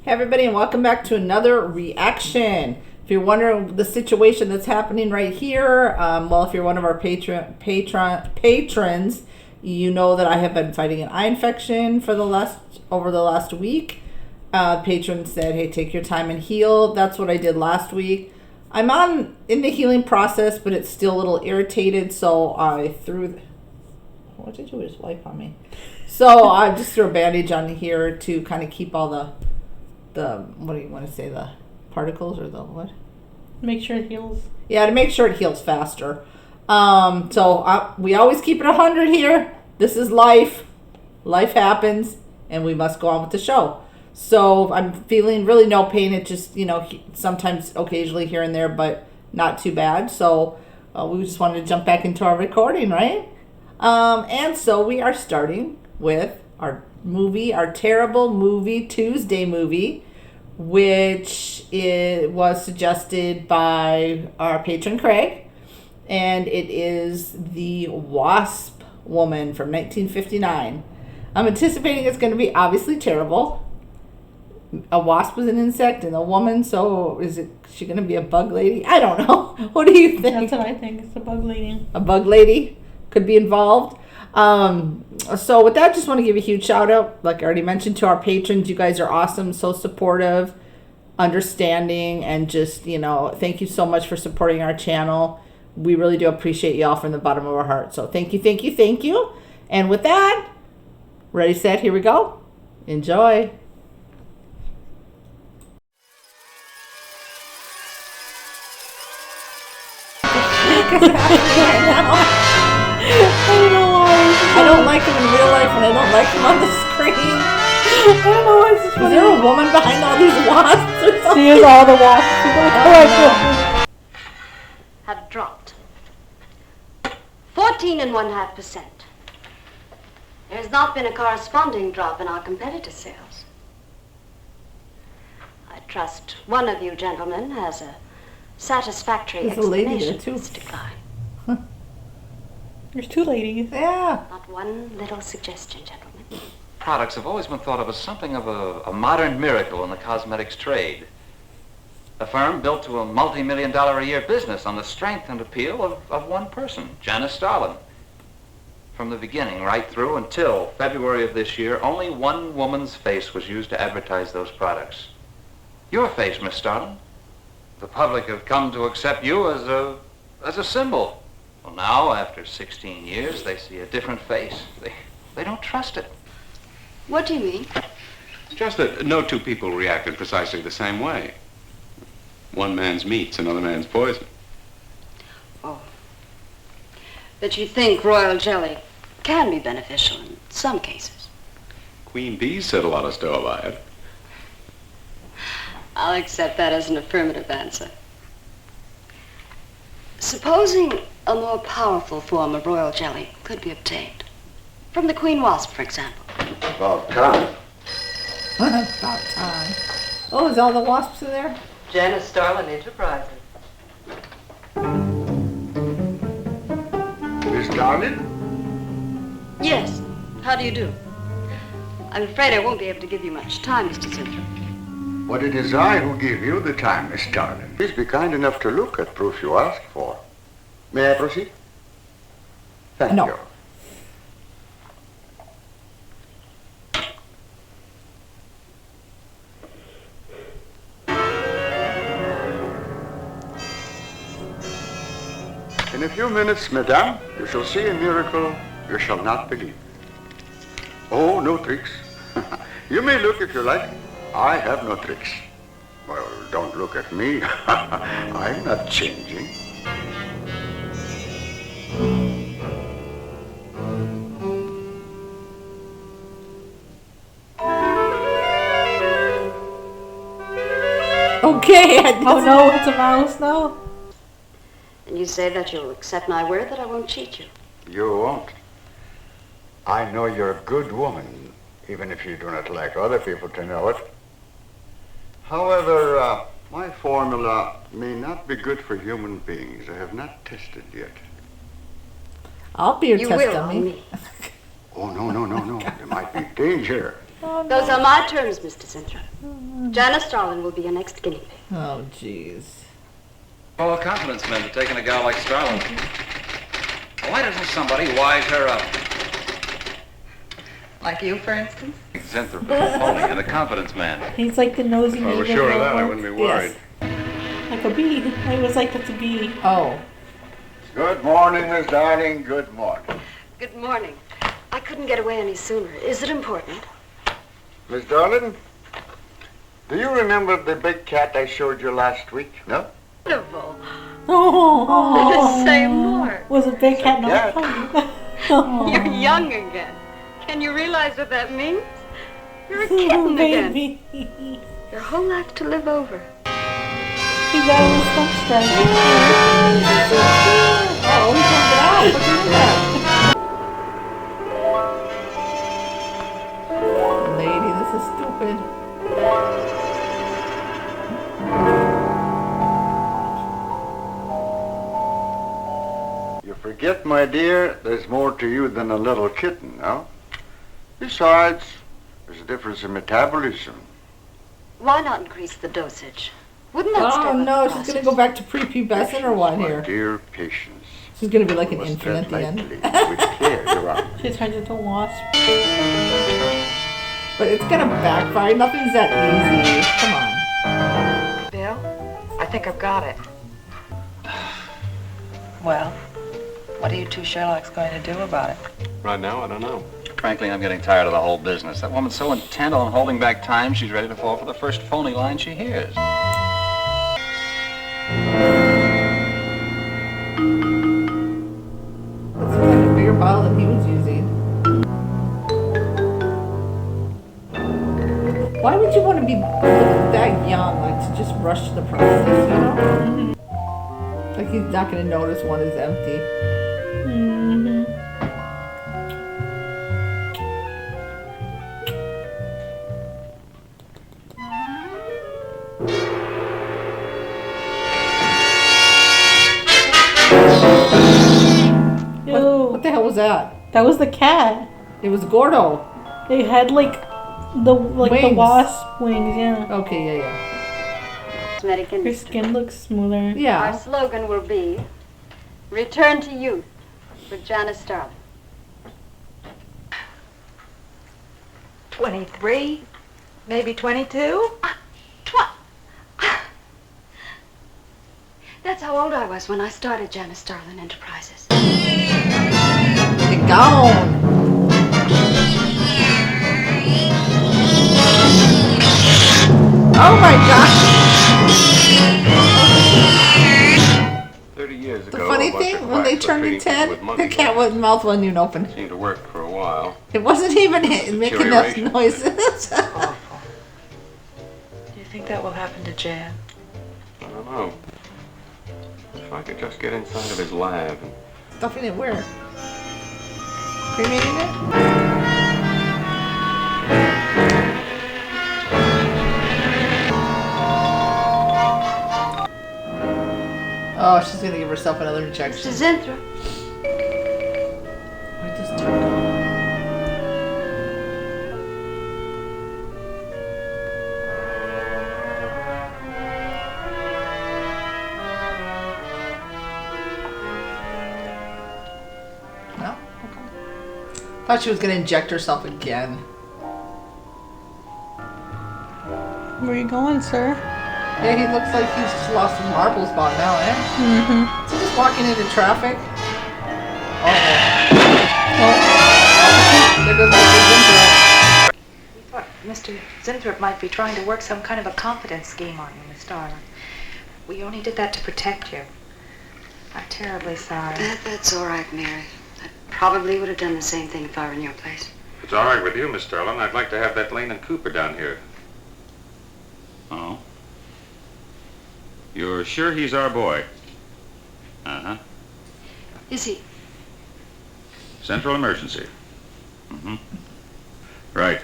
Hey everybody, and welcome back to another reaction. If you're wondering the situation that's happening right here, well, if you're one of our patrons, you know that I have been fighting an eye infection for over the last week. Patron said, "Hey, take your time and heal." That's what I did last week. I'm in the healing process, but it's still a little irritated, so I threw. What did you just wipe on me? So I just threw a bandage on here to kind of keep all the what do you want to say, the particles or the what? Make sure it heals. Yeah, to make sure it heals faster. We always keep it 100 here. This is life. Life happens, and we must go on with the show. So I'm feeling really no pain. It just, sometimes occasionally here and there, but not too bad. So we just wanted to jump back into our recording, right? And so we are starting with our terrible movie, Tuesday movie, which was suggested by our patron Craig, and it is the Wasp woman from 1959. I'm anticipating it's going to be obviously terrible. A wasp is an insect and a woman, so she going to be a bug lady? I don't know. What do you think? That's what I think. It's a bug lady. A bug lady could be involved. So with that, just want to give a huge shout out, like I already mentioned, to our patrons. You guys are awesome, so supportive, understanding, and just, thank you so much for supporting our channel. We really do appreciate y'all from the bottom of our heart. So thank you, thank you, thank you. And with that, ready, set, here we go. Enjoy. I don't like him in real life, and I don't like him on the screen. I don't know why. Is there a woman behind all these wasps or something? She is all the wasps. Have dropped 14.5%. There has not been a corresponding drop in our competitor sales. I trust one of you gentlemen has a satisfactory explanation for this decline. There's two ladies. Yeah. Not one little suggestion, gentlemen. Products have always been thought of as something of a modern miracle in the cosmetics trade. A firm built to a multi-million-dollar-a-year business on the strength and appeal of one person, Janice Starlin. From the beginning right through until February of this year, only one woman's face was used to advertise those products. Your face, Miss Starlin. The public have come to accept you as a symbol. Well, now, after 16 years, they see a different face. They don't trust it. What do you mean? Just that no two people reacted precisely the same way. One man's meat's another man's poison. Oh. But you think royal jelly can be beneficial in some cases? Queen bees set a lot of store by it. I'll accept that as an affirmative answer. Supposing a more powerful form of royal jelly could be obtained. From the queen wasp, for example. About time. About time. Oh, is all the wasps in there? Janice Starlin Enterprises. Miss Starlin? Yes. How do you do? I'm afraid I won't be able to give you much time, Mr. Simpson. But it is I who give you the time, Miss Starlin. Please be kind enough to look at proof you asked for. May I proceed? Thank No. you. In a few minutes, madame, you shall see a miracle you shall not believe. Oh, no tricks. You may look if you like. I have no tricks. Well, don't look at me. I'm not changing. Okay. Oh no, it's a mouse now. And you say that you'll accept my word that I won't cheat you. You won't. I know you're a good woman, even if you do not like other people to know it. However, my formula may not be good for human beings. I have not tested yet. I'll be your You test will dummy. on me. Oh, no. There might be danger. Those are my terms, Mr. Sintra. Janice Starlin will be your next guinea pig. Oh, jeez. All confidence men to taking a gal like Starlin. Why doesn't somebody wise her up? Like you, for instance? Zenthra, phony, and a confidence man. He's like the nosy If I neighbor. were sure of that, I robot. wouldn't be worried. Like a bee. I was like, that's a bee. Oh. Good morning, Miss Darling. Good morning. Good morning. I couldn't get away any sooner. Is it important? Miss Darling, do you remember the big cat I showed you last week? No? Wonderful. Oh. Say more. Was a big cat cat. not funny? Oh. You're young again. Can you realize what that means? You're a kitten again. Baby. Your whole life to live over. He got a little stump strike. Oh, he jumped it out. Look at that. Lady, this is stupid. You forget, my dear, there's more to you than a little kitten, no? Besides, there's a difference in metabolism. Why not increase the dosage? Wouldn't that Oh start with no, the she's gonna process? go back to prepubescent or what My here? dear, patience. She's gonna be like an Must infant tread at the end. lightly with care, Your Honor. She turns into a wasp. But it's gonna backfire. Nothing's that easy. Come on. Bill, I think I've got it. Well, what are you two Sherlocks going to do about it? Right now, I don't know. Frankly, I'm getting tired of the whole business. That woman's so intent on holding back time, she's ready to fall for the first phony line she hears. It's like a bigger bottle than he was using. Why would you want to be that young, like to just rush to the process, you know? Like he's not gonna notice one is empty. Mm-hmm. What the hell was that? That was the cat. It was Gordo. It had like the Wings. wasp wings, yeah. Okay, yeah. Cosmetic Her industry. skin looks smoother. Our Yeah. slogan will be, Return to Youth with Janice Starlin. 23? Maybe 22? That's how old I was when I started Janice Starlin Enterprises. Get gone. Oh my gosh. 30 years ago, The funny a bunch thing, of when they quacks were turned treating to people 10, with the monkey cat legs. mouth wasn't even open. Seemed to work for a while. It wasn't even making enough Deterioration. noises. Awful. Do you think that will happen to Jan? I don't know. If I could just get inside of his lab and Stuffing it where? Cremating it? Oh, she's gonna give herself another injection. Mr. Zenthra, I just turned on. No? Okay. Thought she was gonna inject herself again. Where you going, sir? Yeah, he looks like he's just lost his marble spot now, eh? Mm-hmm. Is he just walking into traffic? Oh. There goes Mr. We thought Mr. Zinthrop might be trying to work some kind of a confidence scheme on you, Miss Starlin. We only did that to protect you. I'm terribly sorry. That's all right, Mary. I probably would have done the same thing if I were in your place. If it's all right with you, Miss Sterling, I'd like to have that Lane and Cooper down here. Oh? You're sure he's our boy? Uh-huh. Is he? Central emergency. Mm-hmm. Right.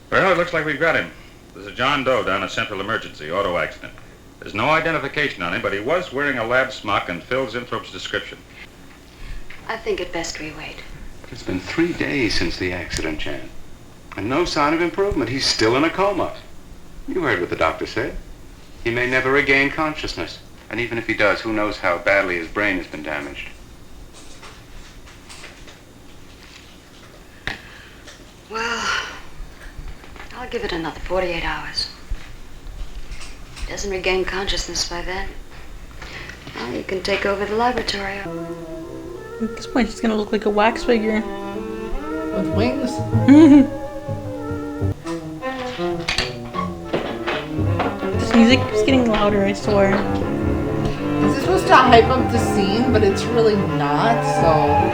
Well, it looks like we've got him. There's a John Doe down at Central Emergency, auto accident. There's no identification on him, but he was wearing a lab smock and filled Zinthrop's description. I think it best we wait. It's been 3 days since the accident, Jan. And no sign of improvement. He's still in a coma. You heard what the doctor said. He may never regain consciousness. And even if he does, who knows how badly his brain has been damaged. Well, I'll give it another 48 hours. If he doesn't regain consciousness by then, well, you can take over the laboratory. At this point, she's gonna look like a wax figure. With wings. This music is getting louder, I swear. This is supposed to hype up the scene, but it's really not, so...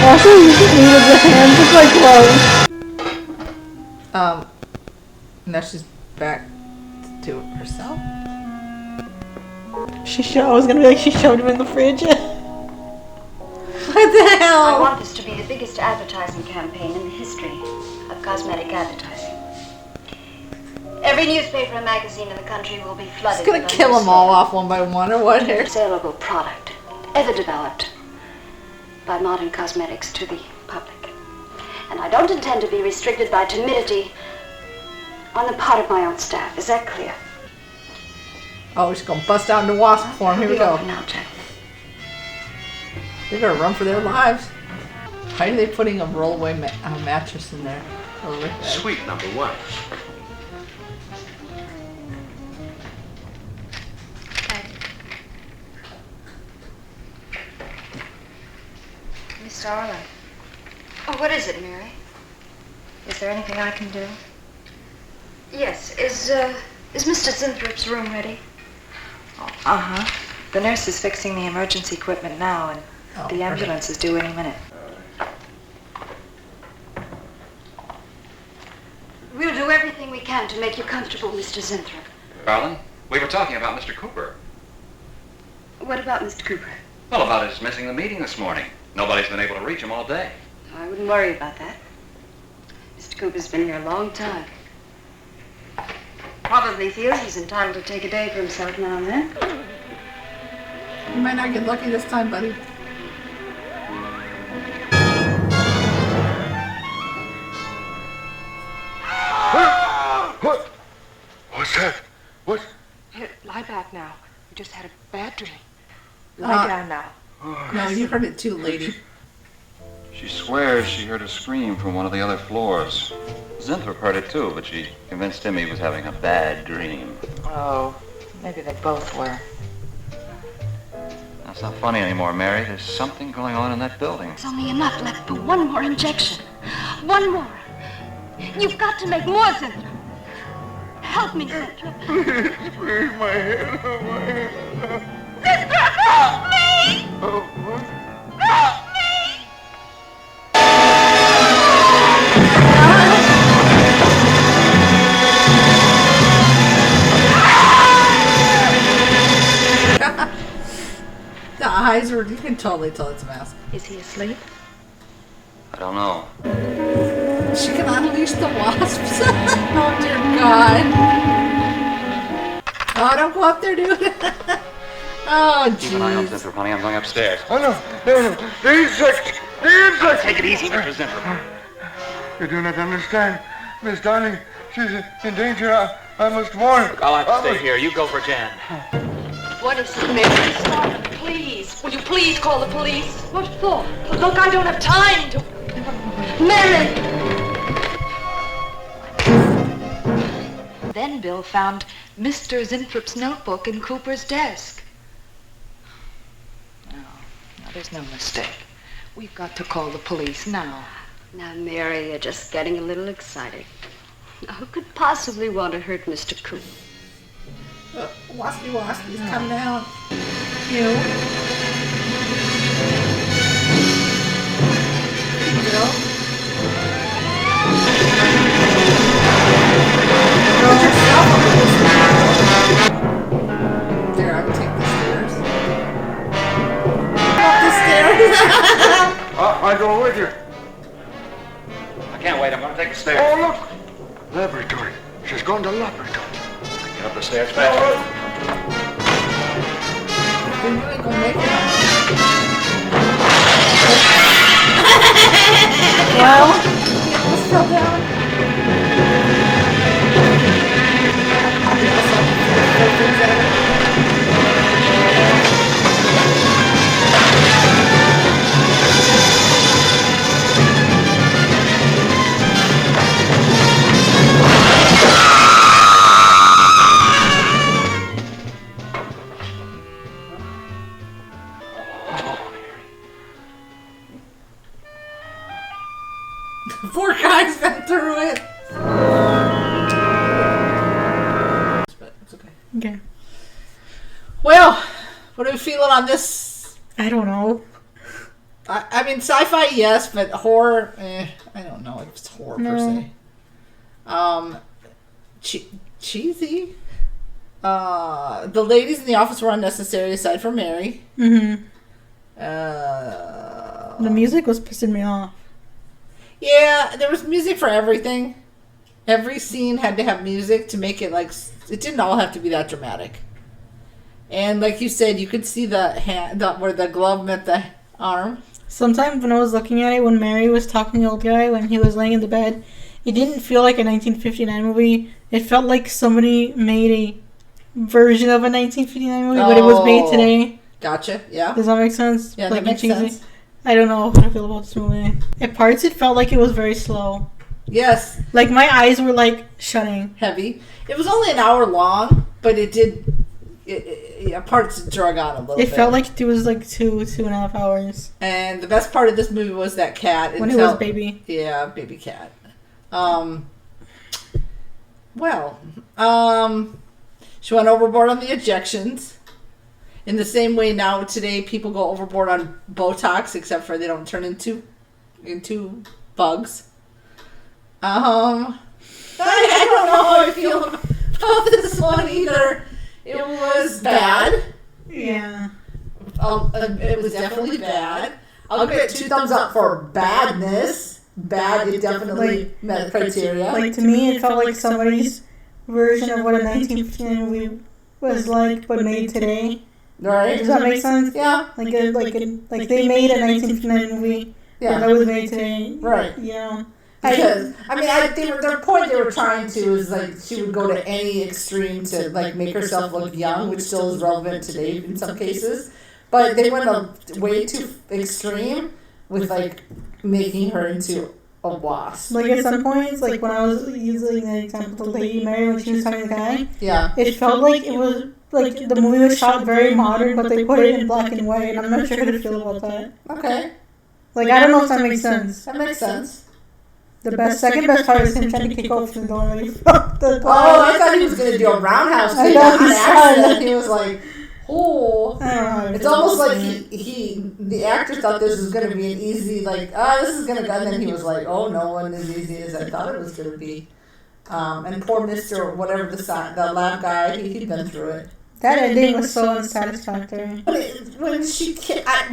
Also, you can move the hands just like clothes. Now she's back to herself. I was gonna be like, she shoved him in the fridge. What the hell? I want this to be the biggest advertising campaign in the history of cosmetic advertising. Every newspaper and magazine in the country will be flooded. It's gonna kill them all off one by one, or what? Saleable product ever developed by modern cosmetics to the public. And I don't intend to be restricted by timidity on the part of my own staff. Is that clear? Oh, she's gonna bust out into Wasp form. Here we go. Now, gentlemen. They better run for their lives. Why are they putting a rollaway mattress in there? Suite number 1. Miss Darling, Oh, what is it, Mary? is there anything I can do? Yes, is Mr. Zinthrop's room ready? Uh-huh. The nurse is fixing the emergency equipment now, and the ambulance is due any minute. We'll do everything we can to make you comfortable, Mr. Zinthrop. Darling, we were talking about Mr. Cooper. What about Mr. Cooper? Well, about his missing the meeting this morning. Nobody's been able to reach him all day. I wouldn't worry about that. Mr. Cooper's been here a long time. Probably feels he's entitled to take a day for himself now and then. You might not get lucky this time, buddy. What? What's that? What? Here, lie back now. You just had a bad dream. Lie down now. No, you heard it too, lady. She swears she heard a scream from one of the other floors. Zinthrop heard it too, but she convinced him he was having a bad dream. Oh, maybe they both were. That's not funny anymore, Mary. There's something going on in that building. There's only enough left for one more injection. One more. You've got to make more, Zinthrop. Help me, Zinthrop. Please, my head. Oh, my head. Zinthrop, help me! Oh, what? Help me! The eyes are, you can totally tell it's a mask. Is he asleep? I don't know. She can unleash the wasps. Oh dear God. Oh, don't go up there, dude. Oh, Keep an eye on jeez. Zinthrop, honey. I'm going upstairs. Oh, no. The insect. The insect. Take it easy, Mr. Zinthrop. You do not understand. Miss Darling, she's in danger. I must warn her. I'll have to stay here. You go for Jan. What is it, Mary? Stop, please. Will you please call the police? What for? Look, I don't have time to... Mary! Then Bill found Mr. Zinthrop's notebook in Cooper's desk. No, there's no mistake. We've got to call the police now. Now, Mary, you're just getting a little excited. Now, who could possibly want to hurt Mr. Cooper? Waspy Waspy's coming out. Ew. Bill? There, I would take the stairs. Up the stairs. I go with you. I can't wait. I'm going to take the stairs. Oh, look. Laboratory. She's going to laboratory. Get up the stairs fast. you ain't gonna make it. Well, He almost fell down. Poor guy's been through it. But it's okay. okay. Well, what are we feeling on this? I don't know. I mean, sci-fi, yes, but horror, I don't know if it's horror per se. Cheesy. The ladies in the office were unnecessary aside from Mary. Mm-hmm. The The music was pissing me off. Yeah, there was music for everything. Every scene had to have music to make it like it didn't all have to be that dramatic. And like you said, you could see the hand where the glove met the arm. Sometimes when I was looking at it, when Mary was talking to the old guy when he was laying in the bed, it didn't feel like a 1959 movie. It felt like somebody made a version of a 1959 movie, but it was made today. Gotcha. Yeah. Does that make sense? Yeah, like that makes sense. I don't know how I feel about this movie. At parts, it felt like it was very slow. Yes. Like my eyes were like shutting. Heavy. It was only an hour long, but it did. Parts drug on a little bit. It felt like it was like 2.5 hours. And the best part of this movie was that cat. When it was baby. Yeah, baby cat. She went overboard on the injections. In the same way now today people go overboard on Botox, except for they don't turn into bugs. I don't know how I feel about this one either. It was bad. Yeah. It was definitely bad. I'll give it 2 thumbs up for badness. Bad, it definitely met criteria. Like to me, it felt like somebody's version of what a 1959 movie was like, but made today. Right? Does that make sense? Yeah. Like they made a 1959 movie that was made today. Right. Yeah. Because their point they were trying to is like she would go to any extreme to like make herself look young, which still is relevant today in some cases. But they went way too extreme with like making her into a wasp. Like at some points, like when I was using the example of the lady Mary when she was talking to the guy, yeah, it felt like it was like the movie was shot very modern, but they put it in black and white, and I'm not sure how to feel about that. Okay. Like I don't know if that makes sense. That makes sense. The second best part is him trying to kick off the door. I thought he was going to do a roundhouse kick on accident. He was like, oh. It's almost like the actor thought this was going to be an easy, like, this is going to go. And then he was like, oh, no one as easy as I thought it was going to be. And poor Mr. whatever the lab guy, he'd been through it. That ending was so unsatisfactory. When she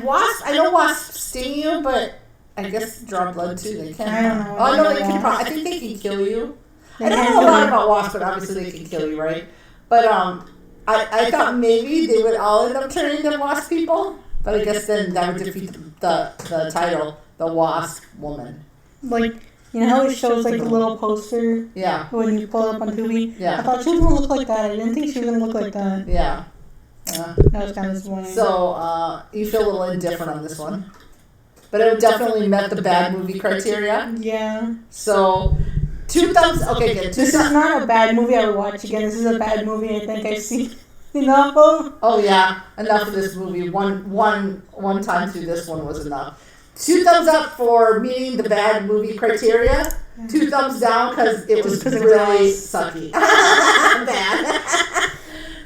Wasp, I know Wasps sting you, but I guess draw blood too. They can. I don't know. Oh no, they can. I think they can kill you. I don't know a lot about wasps, but obviously they can kill you, right? But I thought maybe they would all end up turning into wasp people, but I guess then that would defeat the title, the Wasp Woman. Like you know how it shows like the little poster. Yeah. When you pull it up on Tubi. Yeah. I thought she was gonna look like that. I didn't think she was gonna look like that. Yeah. That was kind of disappointing. So you feel a little indifferent on this one. But it definitely met the bad movie criteria. Yeah. So, 2 thumbs. Okay, good. This is not a bad movie I would watch again. This is a bad movie I think I've seen enough of. Oh yeah, enough of this movie. One time through this one was enough. 2 thumbs up for meeting the bad movie criteria. 2 thumbs down because it was really sucky. Bad.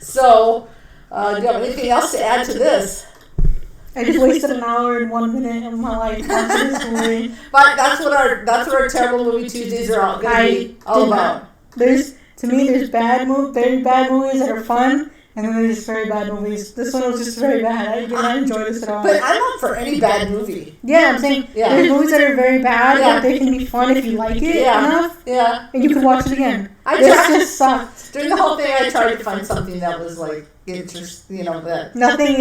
So, do you have anything else to add to this? I just wasted an hour and 1 minute of my life watching this movie. But that's what our terrible movie Tuesdays are all going to be all about. There's very bad movies that are fun, and then there's very bad movies. This one was just very bad. I did not enjoy this at all. But I'm up for any bad movie. Yeah, I'm saying there's movies that are very bad, but they can be fun if you like it enough. Yeah. And you can watch it again. This just sucked. During the whole thing, I tried to find something that was like, that. Nothing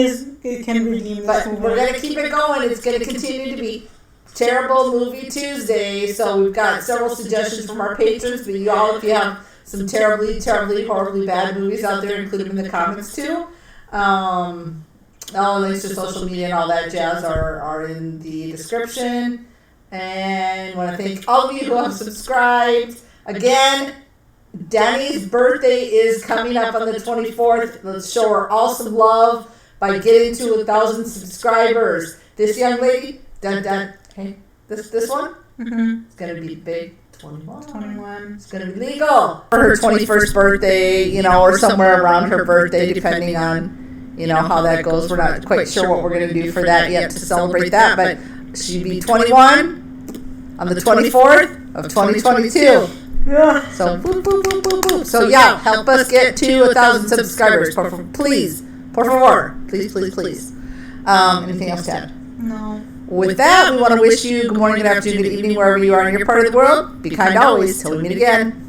can redeem But this we're movie. gonna keep it going. It's gonna continue to be Terrible Movie Tuesday. So we've got several suggestions from our patrons. But you all, if you have some terribly, horribly bad movies out there, include them in the comments too. All links to social media and all that jazz are in the description. And I want to thank all of you who have subscribed. Again, Danny's birthday is coming up on the 24th. Let's show her all some love by getting to 1,000 subscribers. This young lady, hey, this one, it's gonna be big. 21. It's gonna be legal for her 21st birthday, or somewhere around her birthday, depending on, how that goes. We're not quite sure what we're gonna do for that yet to celebrate that, but she'd be 21 on the 24th of 2022. Yeah. So, boop, boop, boop, boop, boop. So yeah, help us get to 1,000 subscribers, please, por favor, please. Anything else to add? No. With that, we want to wish you good morning, good afternoon, good evening, wherever you are in your part of the world. Be kind always till we meet again.